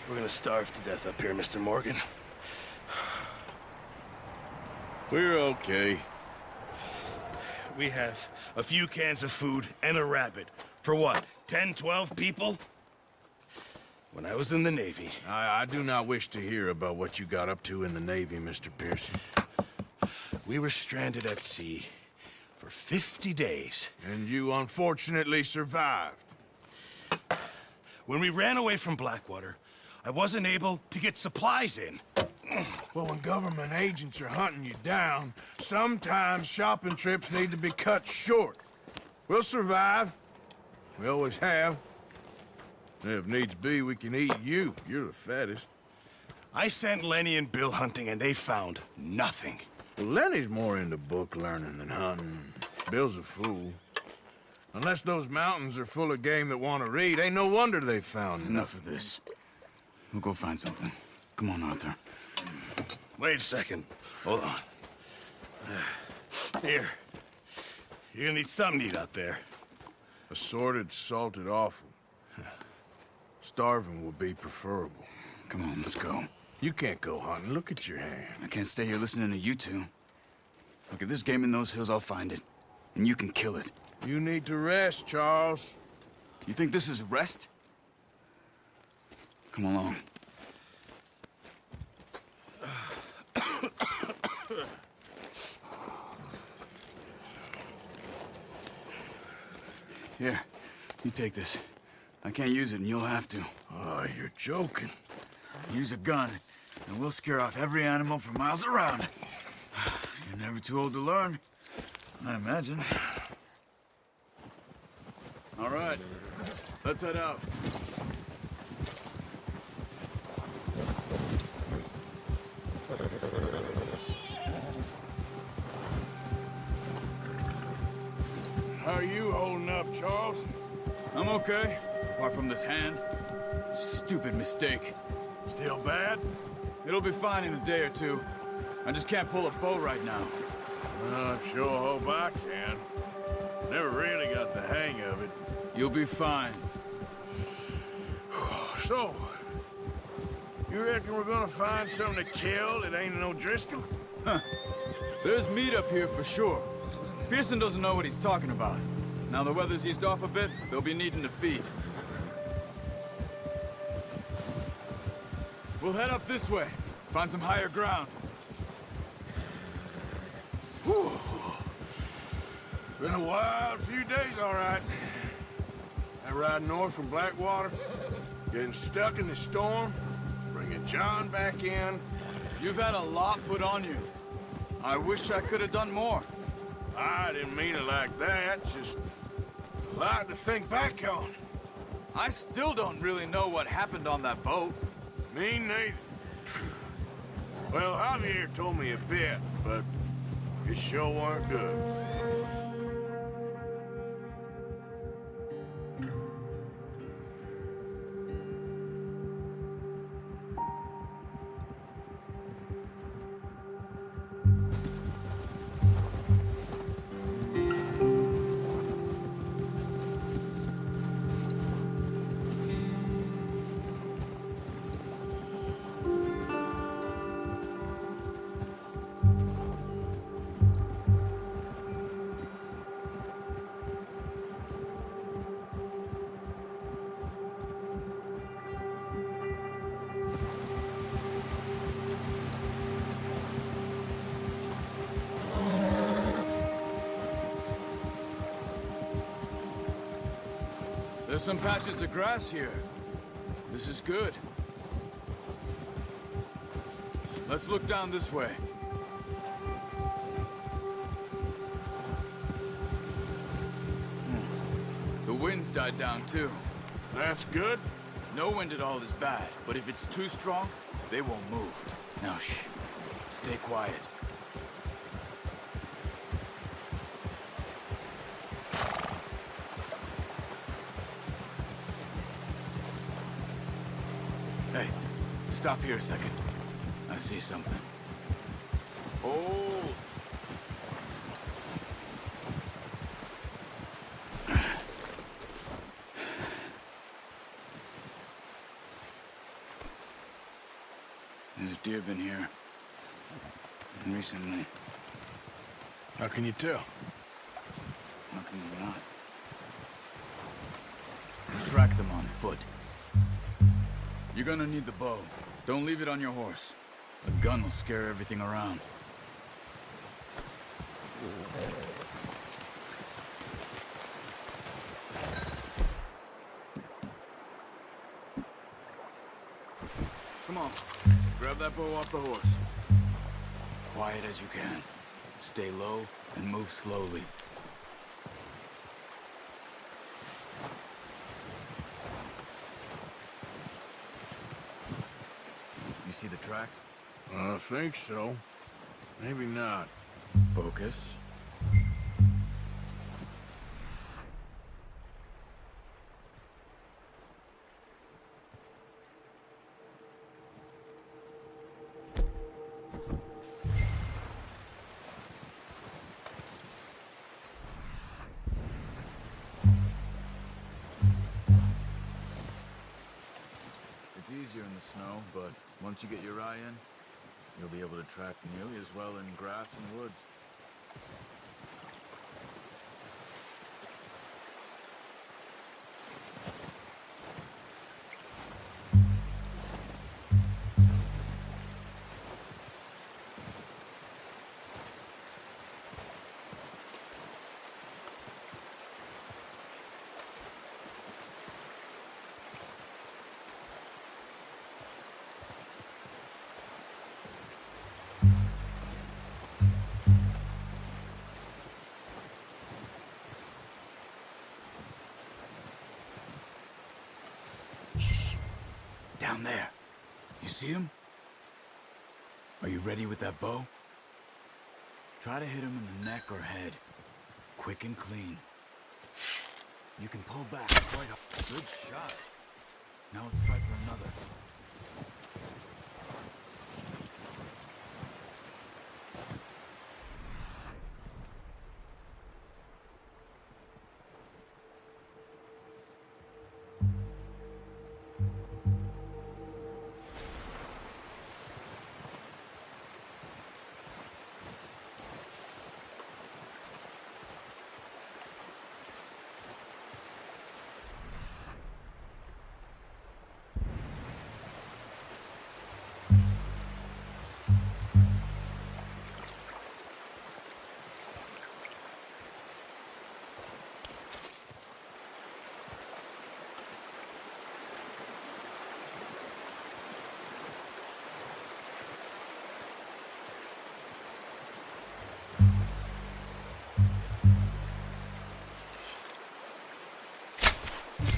We're gonna starve to death up here, Mr. Morgan. We're okay. We have a few cans of food and a rabbit. For what, 10, 12 people? When I was in the Navy... I do not wish to hear about what you got up to in the Navy, Mr. Pearson. We were stranded at sea for 50 days. And you unfortunately survived. When we ran away from Blackwater, I wasn't able to get supplies in. Well, when government agents are hunting you down, sometimes shopping trips need to be cut short. We'll survive. We always have. If needs be, we can eat you. You're the fattest. I sent Lenny and Bill hunting, and they found nothing. Well, Lenny's more into book learning than hunting. Bill's a fool. Unless those mountains are full of game that want to read, ain't no wonder they found Enough of this. We'll go find something. Come on, Arthur. Wait a second. Hold on. Here. You're gonna need something to eat out there. Assorted, salted offal. Starving would be preferable. Come on, let's go. You can't go hunting. Look at your hand. I can't stay here listening to you two. Look, if there's game in those hills, I'll find it. And you can kill it. You need to rest, Charles. You think this is rest? Come along. Here, you take this. I can't use it, and you'll have to. Oh, you're joking. Use a gun, and we'll scare off every animal for miles around. You're never too old to learn, I imagine. All right, let's head out. How are you holding up, Charles? I'm okay, apart from this hand. Stupid mistake. Still bad? It'll be fine in a day or two. I just can't pull a bow right now. I sure hope I can. Never really got the hang of it. You'll be fine. So, you reckon we're gonna find something to kill that ain't no Driscoll? Huh. There's meat up here for sure. Pearson doesn't know what he's talking about. Now the weather's eased off a bit, they'll be needing to feed. We'll head up this way. Find some higher ground. Whew. Been a wild few days, all right. That ride north from Blackwater, getting stuck in the storm, bringing John back in. You've had a lot put on you. I wish I could have done more. I didn't mean it like that, just a lot to think back on. I still don't really know what happened on that boat. Me neither. Well, Javier told me a bit, but it sure weren't good. There's some patches of grass here. This is good. Let's look down this way. The wind's died down too. That's good. No wind at all is bad, but if it's too strong, they won't move. Now shh. Stay quiet. Hey, stop here a second. I see something. Oh. There's deer been here. And recently. How can you tell? How can you not? Track them on foot. You're gonna need the bow. Don't leave it on your horse. A gun will scare everything around. Come on. Grab that bow off the horse. Quiet as you can. Stay low and move slowly. You see the tracks? I think so. Maybe not. Focus. It's easier in the snow, but once you get your eye in, you'll be able to track nearly as well in grass and woods. Down there. You see him? Are you ready with that bow? Try to hit him in the neck or head. Quick and clean. You can pull back quite a good shot. Now let's try for another.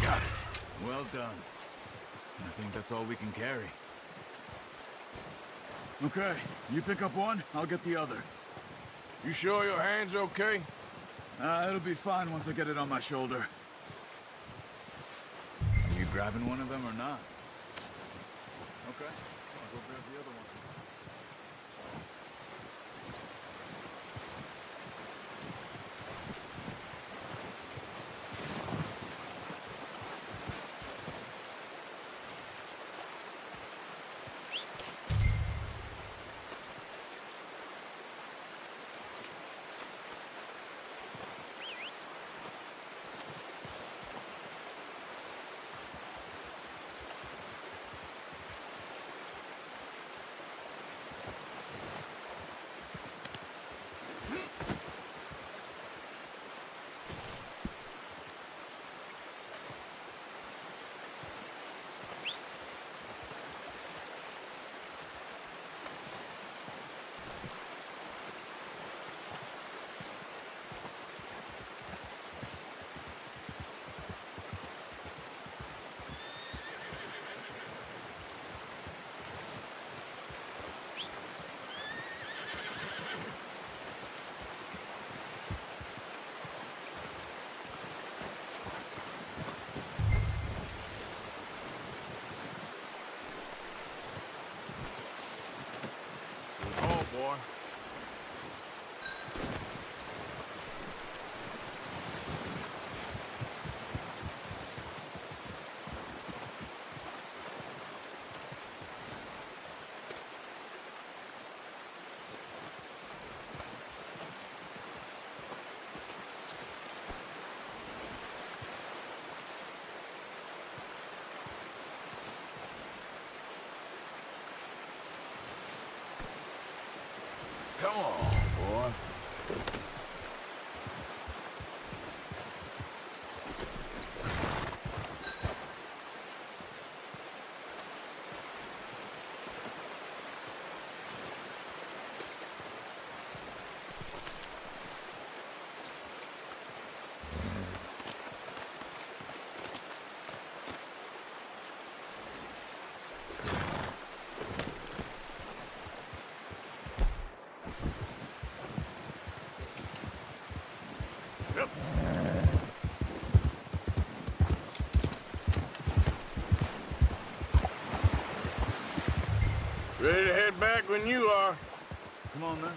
Got it. Well done. I think that's all we can carry. Okay, you pick up one, I'll get the other. You sure your hand's okay? It'll be fine once I get it on my shoulder. Are you grabbing one of them or not? Okay, I'll go grab the other one. Come on, boy. Yep. Ready to head back when you are. Come on, then.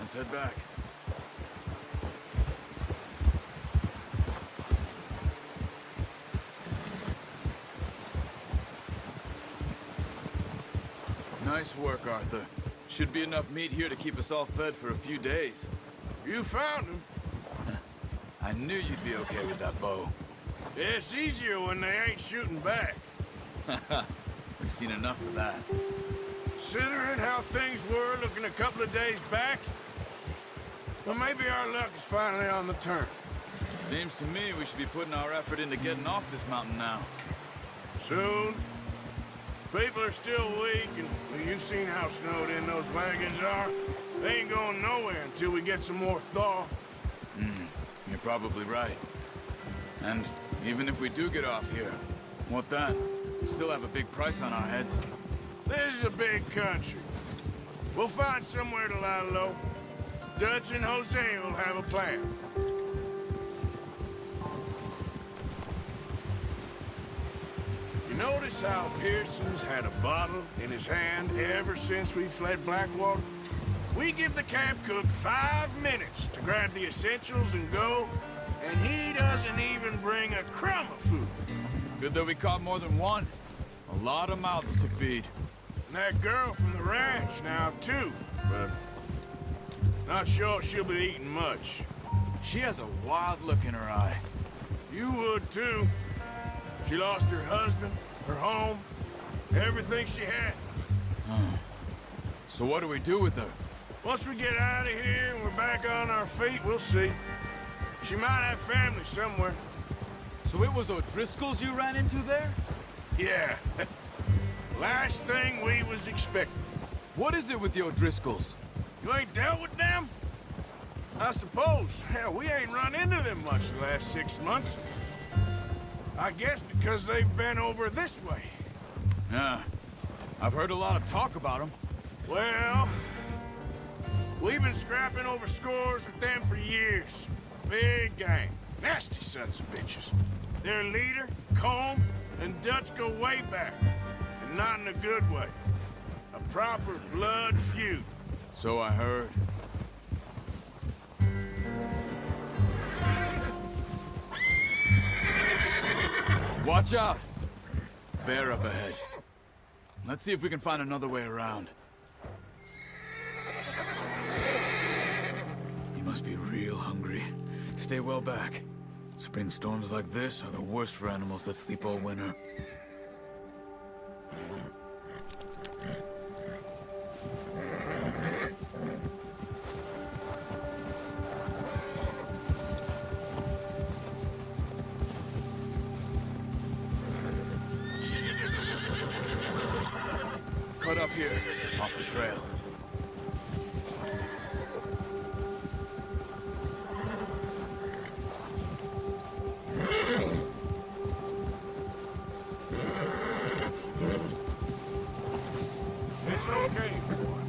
Let's head back. Nice work, Arthur. Should be enough meat here to keep us all fed for a few days. You found him. I knew you'd be okay with that bow. It's easier when they ain't shooting back. We've seen enough of that. Considering how things were looking a couple of days back, well, maybe our luck is finally on the turn. Seems to me we should be putting our effort into getting off this mountain now. Soon. People are still weak, and well, you've seen how snowed in those wagons are. They ain't going nowhere until we get some more thaw. You're probably right. And even if we do get off here, what then? We still have a big price on our heads. This is a big country. We'll find somewhere to lie low. Dutch and Jose will have a plan. You notice how Pearson's had a bottle in his hand ever since we fled Blackwater? We give the camp cook 5 minutes to grab the essentials and go, and he doesn't even bring a crumb of food. Good that we caught more than one. A lot of mouths to feed. And that girl from the ranch now, too, but not sure she'll be eating much. She has a wild look in her eye. You would, too. She lost her husband, her home, everything she had. So what do we do with her? Once we get out of here and we're back on our feet, we'll see. She might have family somewhere. So it was O'Driscoll's you ran into there? Yeah. Last thing we was expecting. What is it with the O'Driscolls? You ain't dealt with them? I suppose. Hell, we ain't run into them much the last 6 months. I guess because they've been over this way. Yeah. I've heard a lot of talk about them. Well, we've been scrapping over scores with them for years. Big gang. Nasty sons of bitches. Their leader, Combe, and Dutch go way back. And not in a good way. A proper blood feud. So I heard. Watch out! Bear up ahead. Let's see if we can find another way around. You must be real hungry. Stay well back. Spring storms like this are the worst for animals that sleep all winter. Cut up here, off the trail. It's okay, boy.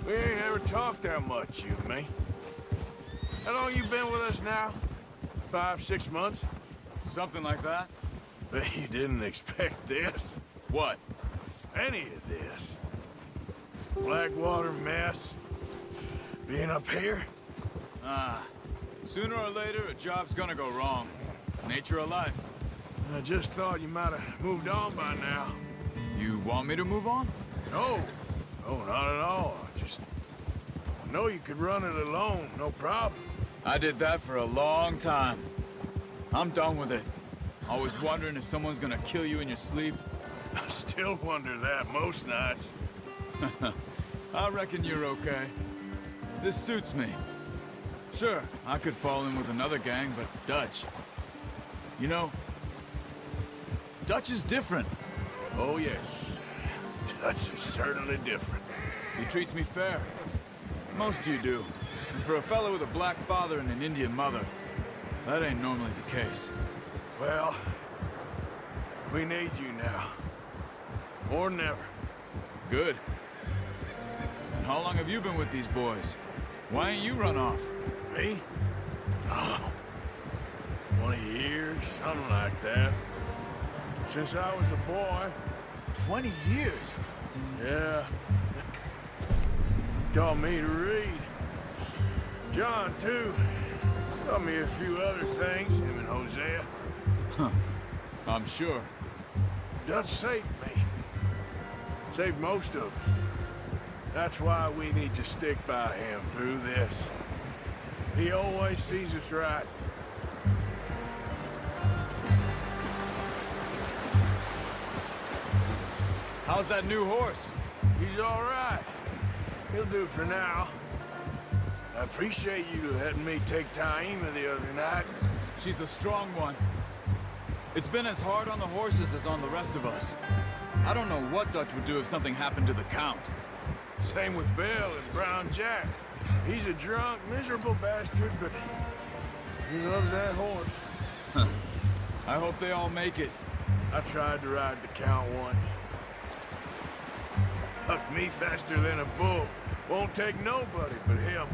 We ain't ever talked that much, you and me. How long you been with us now? 5, 6 months? Something like that? Bet you didn't expect this. What? Any of this. Blackwater mess. Being up here? Sooner or later, a job's gonna go wrong. Nature of life. I just thought you might have moved on by now. You want me to move on? No. No, not at all. I know you could run it alone, no problem. I did that for a long time. I'm done with it. Always wondering if someone's gonna kill you in your sleep. I still wonder that most nights. I reckon you're okay. This suits me. Sure, I could fall in with another gang, but Dutch... You know, Dutch is different. Oh, yes. Dutch is certainly different. He treats me fair. Most of you do. And for a fellow with a black father and an Indian mother, that ain't normally the case. Well, we need you now. Or never. Good. And how long have you been with these boys? Why ain't you run off? Me? Oh, 20 years, something like that. Since I was a boy. 20 years? Yeah. Taught me to read. John, too. Taught me a few other things, him and Hosea. Huh. I'm sure. Dutch saved me. Saved most of us. That's why we need to stick by him through this. He always sees us right. How's that new horse? He's all right. He'll do for now. I appreciate you letting me take Taima the other night. She's a strong one. It's been as hard on the horses as on the rest of us. I don't know what Dutch would do if something happened to the Count. Same with Bill and Brown Jack. He's a drunk, miserable bastard, but he loves that horse. I hope they all make it. I tried to ride the Count once. Hucked me faster than a bull. Won't take nobody but him.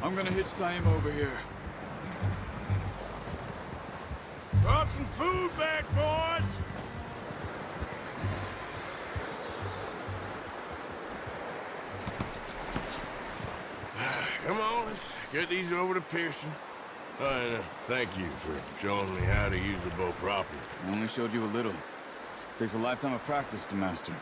I'm gonna hitch Taima over here. Brought some food back, boys! Come on, let's get these over to Pearson. And thank you for showing me how to use the bow properly. I only showed you a little. Takes a lifetime of practice to master.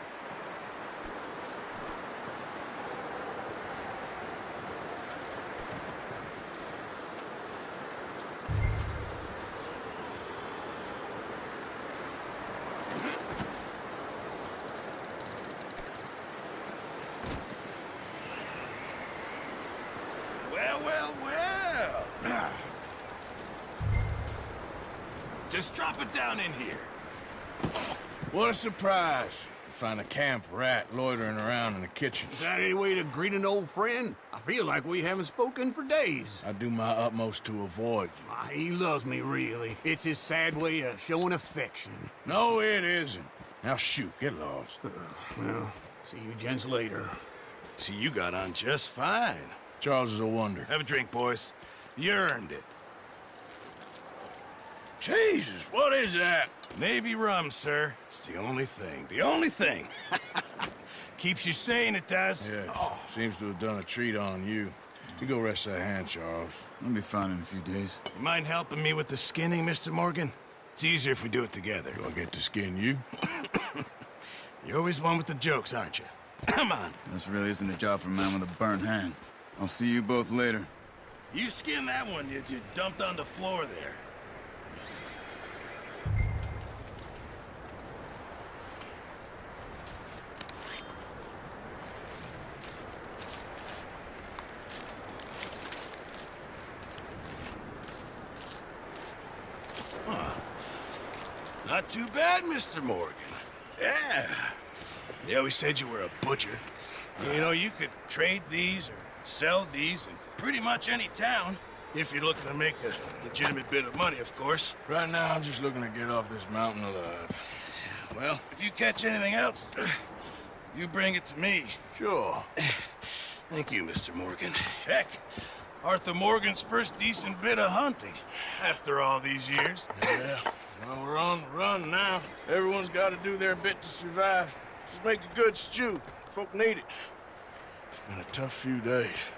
Well. Just drop it down in here. What a surprise. To find a camp rat loitering around in the kitchen. Is that any way to greet an old friend? I feel like we haven't spoken for days. I do my utmost to avoid you. He loves me, really. It's his sad way of showing affection. No, it isn't. Now shoot, get lost. Well, see you gents later. See, you got on just fine. Charles is a wonder. Have a drink, boys. You earned it. Jesus, what is that? Navy rum, sir. It's the only thing. The only thing. Keeps you sane, it does. Yes, seems to have done a treat on you. You go rest that hand, Charles. I'll be fine in a few days. You mind helping me with the skinning, Mr. Morgan? It's easier if we do it together. Do I get to skin you? You're always one with the jokes, aren't you? Come on. This really isn't a job for a man with a burnt hand. I'll see you both later. You skin that one you dumped on the floor there. Not too bad, Mr. Morgan. Yeah. They always said you were a butcher. You know, you could trade these or sell these in pretty much any town. If you're looking to make a legitimate bit of money, of course. Right now, I'm just looking to get off this mountain alive. Well, if you catch anything else, you bring it to me. Sure. Thank you, Mr. Morgan. Heck, Arthur Morgan's first decent bit of hunting after all these years. Yeah. Well, we're on the run now. Everyone's got to do their bit to survive. Just make a good stew. Folk need it. It's been a tough few days.